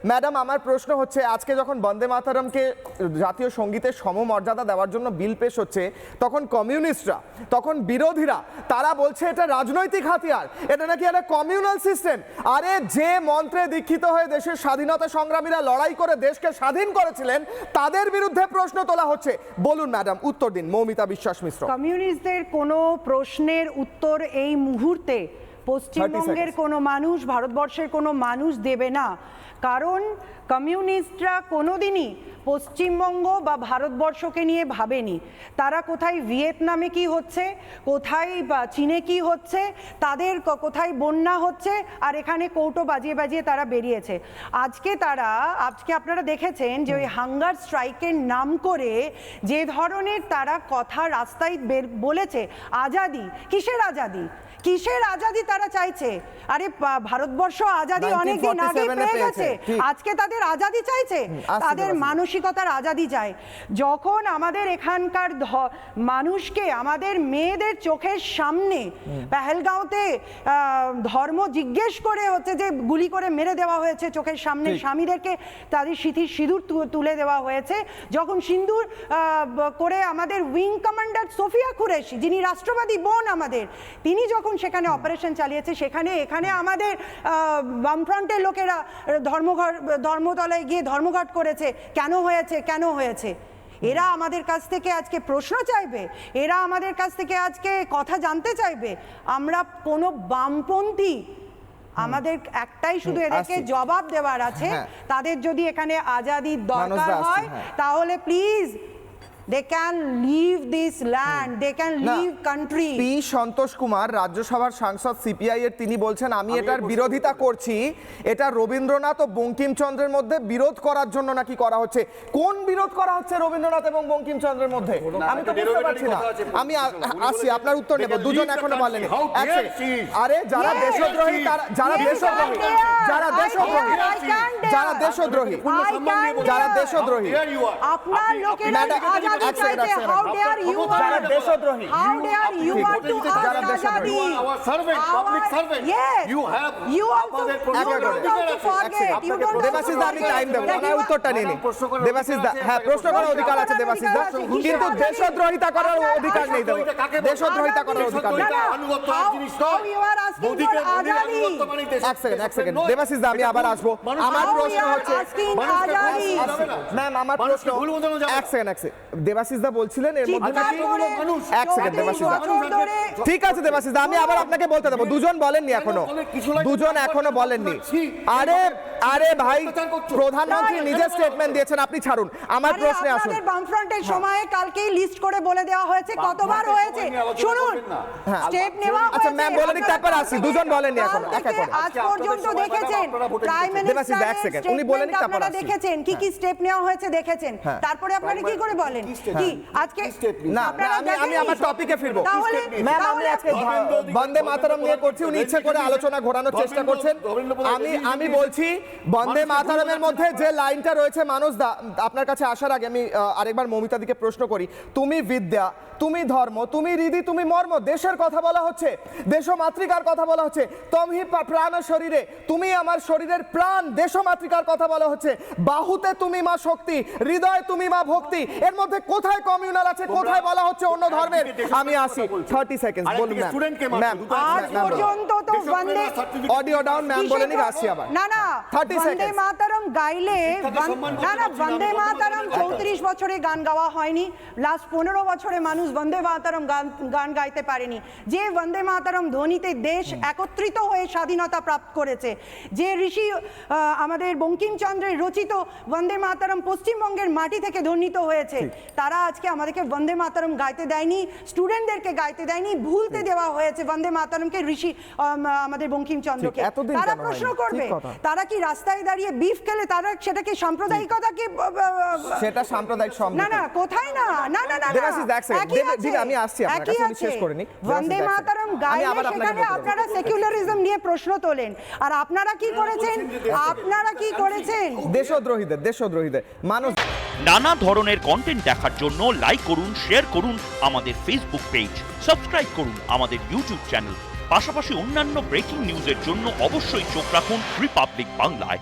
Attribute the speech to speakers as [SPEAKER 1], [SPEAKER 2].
[SPEAKER 1] Madam আমার প্রশ্ন হচ্ছে, আজকে যখন বন্দে মাতরমকে জাতীয় সঙ্গীতের সমমর্যাদা দেওয়ার জন্য বিল পেশ হচ্ছে, তখন কমিউনিস্টরা, তখন বিরোধীরা তারা বলছে এটা রাজনৈতিক হাতিয়ার, এটা নাকি একটা কমিউনাল সিস্টেম। আরে যে মন্ত্রে দীক্ষিত হয়ে দেশের স্বাধীনতা সংগ্রামীরা লড়াই করে দেশকে স্বাধীন করেছিলেন, তাদের বিরুদ্ধে প্রশ্ন তোলা হচ্ছে। বলুন ম্যাডাম, উত্তর দিন। মৌমিতা বিশ্বাস মিশ্র।
[SPEAKER 2] কমিউনিস্টদের কোনো প্রশ্নের উত্তর এই মুহূর্তে পশ্চিমবঙ্গের কোনো মানুষ, ভারতবর্ষের কোনো মানুষ দেবে না, কারণ কমিউনিস্টরা কোনোদিনই পশ্চিমবঙ্গ বা ভারতবর্ষকে নিয়ে ভাবেনি। তারা কোথায় ভিয়েতনামে কি হচ্ছে, কোথায় বা চীনে কি হচ্ছে, তাদের কোথায় বন্যা হচ্ছে, আর এখানে কৌটো বাজিয়ে বাজিয়ে তারা বেরিয়েছে। আজকে আপনারা দেখেছেন যে ওই হাঙ্গার স্ট্রাইকের নাম করে যে ধরনের তারা কথা রাস্তায় বলেছে, আজাদি, কিসের আজাদি, কিসের আজাদি তারা চাইছে? আরে ভারতবর্ষ আজাদি অনেকদিন আগে পেয়ে গেছে, আজকে তাদের আজাদি চাইছে, তাদের মানসিকতার আজাদি চায়। যখন আমাদের এখানকার মানুষকে, আমাদের মেয়েদের চোখের সামনে পেহেলগাঁওতে ধর্ম জিজ্ঞেস করে হচ্ছে যে গুলি করে মেরে দেওয়া হয়েছে, চোখের সামনে স্বামীদেরকে তাদের সিঁদুর তুলে দেওয়া হয়েছে, যখন সিঁদুর করে আমাদের উইং কমান্ডার সোফিয়া কুরেশি, যিনি রাষ্ট্রবাদী বোন আমাদের, তিনি যখন সেখানে অপারেশন চালিয়েছে, এখানে আমাদের বামফ্রন্টের লোকেরা ধর্মতলায় গিয়ে ধর্মঘট করেছে। কেন হয়েছে? এরা আমাদের কাছ থেকে আজকে প্রশ্ন চাইবে, এরা আমাদের কাছ থেকে আজকে কথা জানতে চাইবে। আমরা কোনো বামপন্থী, আমাদের একটাই শুধু এদেরকে জবাব দেওয়ার আছে, তাদের যদি এখানে আজাদির দরকার হয় তাহলে please they can leave this land, they can leave country.
[SPEAKER 1] P Santosh Kumar, রাজ্যসভার সাংসদ সিপিআই এর, তিনি বলছেন আমি এটার বিরোধিতা করছি, এটা রবীন্দ্রনাথ ও বঙ্কিমচন্দ্রের মধ্যে বিরোধ করার জন্য নাকি করা হচ্ছে। কোন বিরোধ করা হচ্ছে রবীন্দ্রনাথ এবং বঙ্কিমচন্দ্রের মধ্যে? আমি তো বুঝতে পারছি না। আমি আসি, আপনার উত্তর নেব। দুজন এখনো বলেনি। আরে যারা দেশদ্রোহী, যারা দেশদ্রোহী, যারা দেশদ্রোহী, যারা দেশদ্রোহী, যারা দেশদ্রোহী,
[SPEAKER 2] আপনার লোকেরা আজাদি চাইতে, how dare you are দেশদ্রোহী, how dare you are to ask Azadi, public servant, you have, you also forget, you don't
[SPEAKER 1] Debashis দা, আমি টাইম দেব, আমার উত্তরটা নিন। দেবাশিস দা, হ্যাঁ প্রশ্ন করার অধিকার আছে দেবাশিস দা, কিন্তু দেশদ্রোহিতা করার অধিকার নেই। দেশদ্রোহিতা করার অধিকার নেই। এক সেকেন্ড দেবাশিস দা, আমি আবার আসবো। আমার প্রশ্ন হচ্ছে, ম্যাম আমার প্রশ্ন, এক সেকেন্ড দেবাশিস দা বলছিলেন এর মধ্যে নাকি, এক সেকেন্ড দেবাশিস দা, ঠিক আছে দেবাশিস দা, আমি আবার আপনাকে বলতে দেবো। দুজন বলেননি এখনো, দুজন এখনো বলেননি। আরে ভাই, প্রধানমন্ত্রী নিজে স্টেটমেন্ট দিয়েছেন, আপনি ছাড়ুন। আমার প্রশ্নে আসুন।
[SPEAKER 2] বামফ্রন্টের সময়ে কালকেই লিস্ট করে বলে দেওয়া হয়েছে কতবার হয়েছে, শুনুন স্টেপ নেওয়া হয়েছে।
[SPEAKER 1] আচ্ছা ম্যাম বলেনি, তারপর আসি। দুজন বলেননি এখনো,
[SPEAKER 2] আজ পর্যন্ত দেখেছেন প্রাইম মিনিস্টার, এক সেকেন্ড উনি বলেনি, তারপর দেখেছেন কি কি স্টেপ নেওয়া হয়েছে দেখেছেন, তারপরে আপনারা কি করে বলেন কি আজকে না? আমি আমার টপিকে ফিরবো। ম্যাম আমি আজকে
[SPEAKER 1] বন্দে মাতরম নিয়ে করছি, উনি ইচ্ছে করে আলোচনা ঘোরানোর চেষ্টা করছেন। আমি বলছি বন্দে মাতরমের মধ্যে যে লাইনটা রয়েছে, মানুষ দা আপনার কাছে আসার আগে আমি আরেকবার মৌমিতা দিকে প্রশ্ন করি। তুমি বিদ্যা, তুমি ধর্ম, তুমি হৃদি, তুমি মর্ম, দেশের কথা বলা হচ্ছে, দেশমাতৃকার কথা বলা হচ্ছে। তমহি প্রাণ শরীরে, তুমি আমার শরীরের প্রাণ, দেশমাতৃকার কথা বলা হচ্ছে। বাহুতে তুমি মা শক্তি, হৃদয়ে তুমি মা ভক্তি। এর মধ্যে কোথায় কমিউনাল আছে, কোথায় বলা হচ্ছে অন্য ধর্মের? আমি আসি, 30 সেকেন্ড বলুন ম্যাম।
[SPEAKER 2] আজ পর্যন্ত তো বন্দে,
[SPEAKER 1] অডিও ডাউন ম্যাম বলেনি, আসি আবার।
[SPEAKER 2] না 30 সেকেন্ড বন্দে মাতরম গাইলে, না বন্দে মাতরম 34 বছরে গান গাওয়া হয়নি, লাস্ট 15 বছরে মানুষ বন্দে মাতরম গান গাইতে পারেনি। যে বন্দে মাতরম ধ্বনিতে দেশ একত্রিত হয়ে স্বাধীনতা প্রাপ্ত করেছে, যে ঋষি আমাদের বঙ্কিমচন্দ্রের রচিত বন্দে মাতরম পশ্চিমবঙ্গের মাটি থেকে ধ্বনিত হয়েছে, তারা আজকে আমাদেরকে বন্দে মাতরম গাইতে দেয়নি, স্টুডেন্টদেরকে গাইতে দেয়নি, ভুলতে দেওয়া হয়েছে বন্দে মাতরমকে ঋষি আমাদের বঙ্কিমচন্দ্রকে। তারা প্রশ্ন করবে, তারা কি রাস্তায় দাঁড়িয়ে বিফ খেলে তারা সেটাকে সাম্প্রদায়িকতাকে,
[SPEAKER 1] সেটা সাম্প্রদায়িক
[SPEAKER 2] না কোথায় না
[SPEAKER 1] আমি আসছি, আপনার কাছে আমি শেষ করে নি।
[SPEAKER 2] বন্দে মাতরম গাইলে সেখানে আপনারা সেকুলারিজম নিয়ে প্রশ্ন তোলেন, আর আপনারা কি করেছেন? দেশদ্রোহীদের মানুষ।
[SPEAKER 3] নানা ধরনের কন্টেন্ট দেখার জন্য লাইক করুন, শেয়ার করুন আমাদের ফেসবুক পেজ, সাবস্ক্রাইব করুন আমাদের ইউটিউব চ্যানেল। পাশাপাশি অন্যান্য ব্রেকিং নিউজের জন্য অবশ্যই চোখ রাখুন রিপাবলিক বাংলায়।